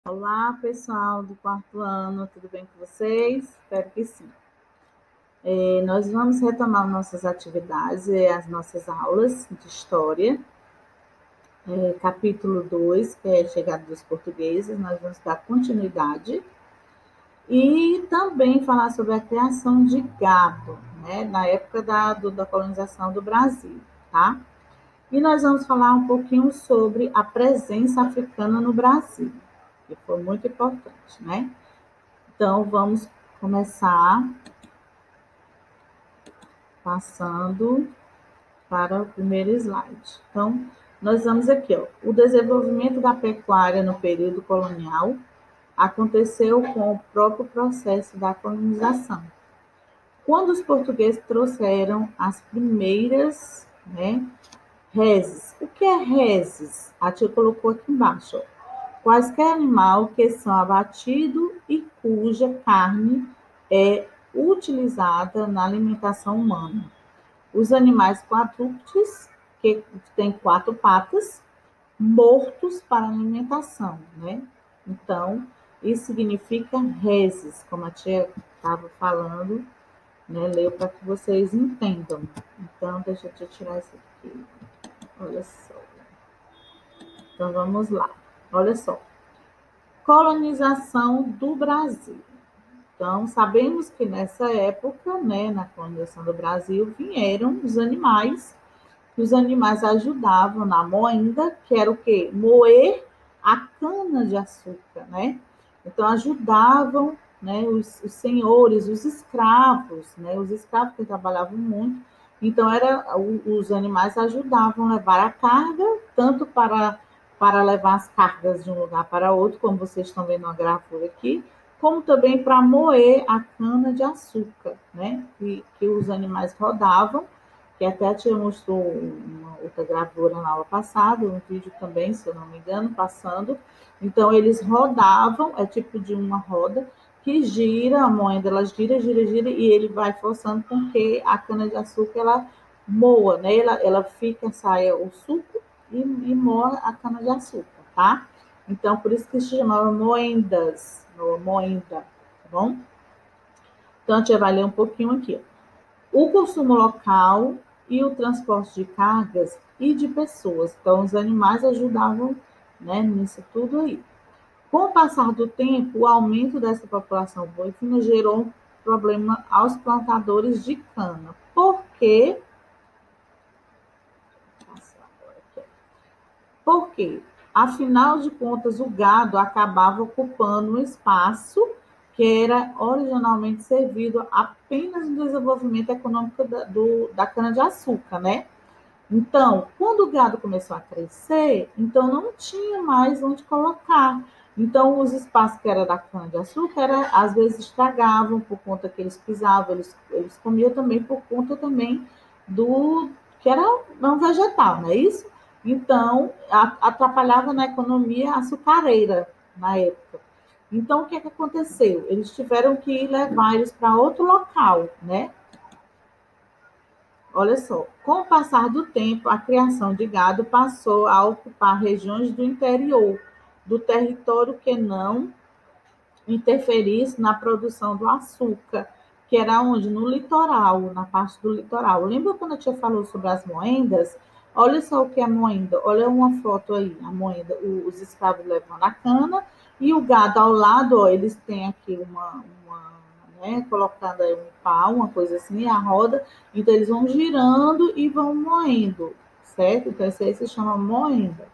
Olá, pessoal do quarto ano, tudo bem com vocês? Espero que sim. Nós vamos retomar nossas atividades e as nossas aulas de história. Capítulo 2, que é a chegada dos portugueses, nós vamos dar continuidade. E também falar sobre a criação de gado, né, na época da colonização do Brasil, tá? E nós vamos falar um pouquinho sobre a presença africana no Brasil, que foi muito importante, né? Então, vamos começar passando para o primeiro slide. Então, nós vamos aqui, ó, o desenvolvimento da pecuária no período colonial aconteceu com o próprio processo da colonização. Quando os portugueses trouxeram as primeiras, né, reses. O que é reses? A tia colocou aqui embaixo, ó. Quaisquer animal que são abatido e cuja carne é utilizada na alimentação humana. Os animais quadrúpedes, que têm 4 patas, mortos para alimentação, né? Então, isso significa reses, como a tia estava falando, né? Leio para que vocês entendam. Então, deixa eu tirar isso aqui. Olha só. Então, vamos lá. Olha só. Colonização do Brasil. Então, sabemos que nessa época, né, na colonização do Brasil, vieram os animais, e os animais ajudavam na moenda, que era o quê? Moer a cana-de-açúcar, né? Então, ajudavam, né, os senhores, os escravos, né? Os escravos que trabalhavam muito. Então, os animais ajudavam a levar a carga, tanto para levar as cargas de um lugar para outro, como vocês estão vendo na gravura aqui, como também para moer a cana-de-açúcar, né? Que os animais rodavam, que até a tia mostrou uma outra gravura na aula passada, um vídeo também, se eu não me engano, passando. Então, eles rodavam, é tipo de uma roda, que gira, a moenda, ela gira, gira, gira, e ele vai forçando com que a cana-de-açúcar, ela moa, né? Ela fica, sai o suco e moa a cana-de-açúcar, tá? Então, por isso que se chamava moendas, moenda, tá bom? Então, a tia vai ler um pouquinho aqui. O consumo local e o transporte de cargas e de pessoas. Então, os animais ajudavam, né, nisso tudo aí. Com o passar do tempo, o aumento dessa população bovina gerou um problema aos plantadores de cana. Por quê? Porque, afinal de contas, o gado acabava ocupando um espaço que era originalmente servido apenas no desenvolvimento econômico da cana-de-açúcar, né? Então, quando o gado começou a crescer, então não tinha mais onde colocar. Então, os espaços que era da cana-de-açúcar, às vezes estragavam por conta que eles pisavam, eles comiam também por conta também do que era não vegetal, não é isso? Então, atrapalhava na economia açucareira na época. Então, o que, que aconteceu? Eles tiveram que levar eles para outro local, né? Olha só, com o passar do tempo, a criação de gado passou a ocupar regiões do interior do território que não interferisse na produção do açúcar, que era onde? No litoral, na parte do litoral. Lembra quando a tia falou sobre as moendas? Olha só o que é moenda. Olha uma foto aí, a moenda, os escravos levando a cana e o gado ao lado, ó, eles têm aqui né, colocando aí um pau, uma coisa assim, a roda, então eles vão girando e vão moendo, certo? Então isso aí se chama moenda.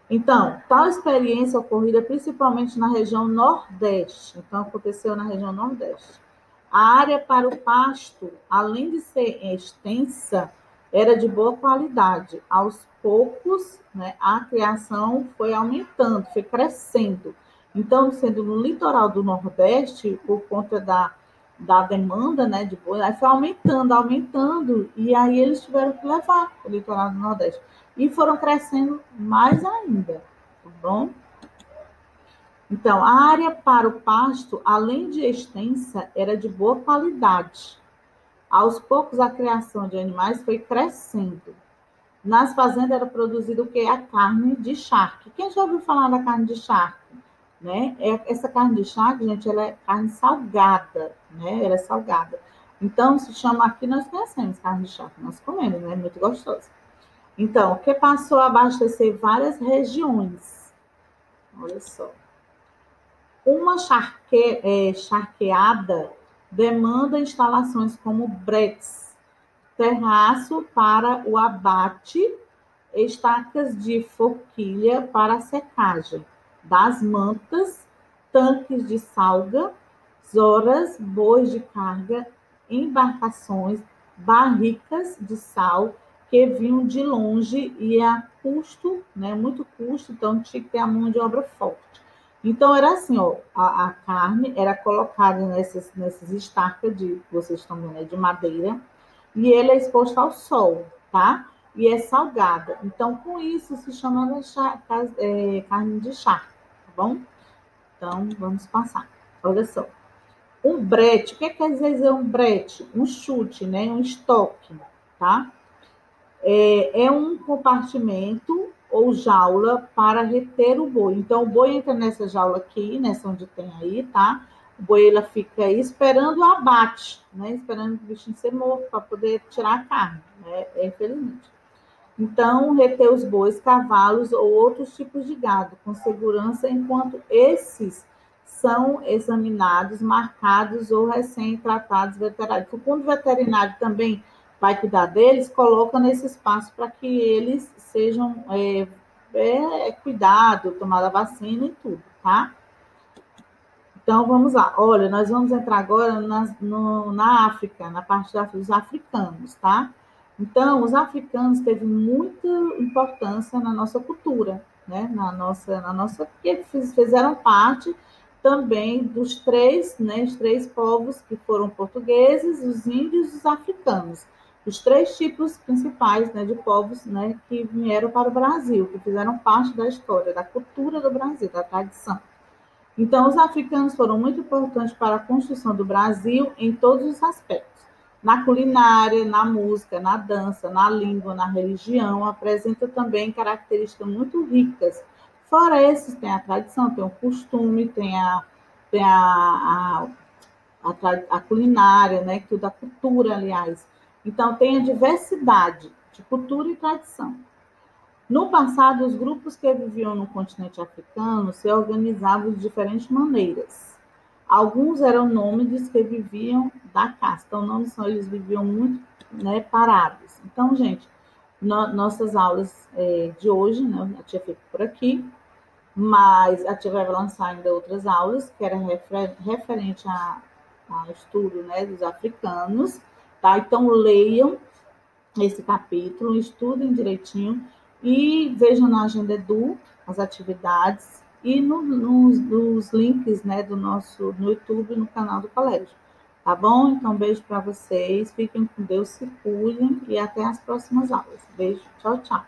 Então, tal experiência ocorrida principalmente na região Nordeste. Então, aconteceu na região Nordeste. A área para o pasto, além de ser extensa, era de boa qualidade. Aos poucos, né, a criação foi aumentando, foi crescendo. Então, sendo no litoral do Nordeste, por conta da demanda, né, de boi, aí foi aumentando, aumentando, e aí eles tiveram que levar o litoral do Nordeste. E foram crescendo mais ainda, tá bom? Então, a área para o pasto, além de extensa, era de boa qualidade. Aos poucos, a criação de animais foi crescendo. Nas fazendas era produzido o que? A carne de charque. Quem já ouviu falar da carne de charque? né? Essa carne de charque, gente, ela é carne salgada, né? Ela é salgada. Então, se chama aqui, nós conhecemos carne de charque, nós comemos, né? Muito gostosa. Então, que passou a abastecer várias regiões. Olha só. Uma charqueada demanda instalações como bretes, terraço para o abate, estacas de forquilha para a secagem das mantas, tanques de salga, zoras, bois de carga, embarcações, barricas de sal que vinham de longe e a custo, né, muito custo, então tinha que ter a mão de obra forte. Então era assim, ó, a carne era colocada nessas estacas de, vocês estão vendo, de madeira, e ele é exposto ao sol, tá? E é salgada. Então, com isso, se chama carne de charque, tá bom? Então, vamos passar. Olha só. Um brete, o que quer dizer um brete? Um chute, né? Um estoque, tá? É um compartimento ou jaula para reter o boi. Então, o boi entra nessa jaula aqui, nessa onde tem aí, tá? O boi ela fica aí esperando o abate, né? Esperando o bichinho ser morto para poder tirar a carne, né? Infelizmente. Então, reter os bois, cavalos ou outros tipos de gado com segurança, enquanto esses são examinados, marcados ou recém-tratados veterinários. Quando o veterinário também vai cuidar deles, coloca nesse espaço para que eles sejam cuidados, tomada vacina e tudo, tá? Então, vamos lá. Olha, nós vamos entrar agora na África, na parte dos africanos, tá? Então, os africanos teve muita importância na nossa cultura, né? Porque fizeram parte também dos três, né? Os três povos que foram portugueses, os índios e os africanos. Os três tipos principais, né, de povos, né, que vieram para o Brasil, que fizeram parte da história, da cultura do Brasil, da tradição. Então, os africanos foram muito importantes para a construção do Brasil em todos os aspectos. Na culinária, na música, na dança, na língua, na religião, apresenta também características muito ricas. Fora esses, tem a tradição, tem o costume, tem a culinária, né? Tudo a cultura, aliás. Então, tem a diversidade de cultura e tradição. No passado, os grupos que viviam no continente africano se organizavam de diferentes maneiras. Alguns eram nômades que viviam da caça. Então, não são, eles viviam muito, né, parados. Então, gente, nossas aulas de hoje, né, a tia fica por aqui, mas a tia vai lançar ainda outras aulas, que era referente a estudo, né, dos africanos, tá? Então, leiam esse capítulo, estudem direitinho e vejam na Agenda Edu as atividades e nos links, né, no YouTube, no canal do colégio. Tá bom? Então, beijo para vocês, fiquem com Deus, se cuidem e até as próximas aulas. Beijo, tchau, tchau.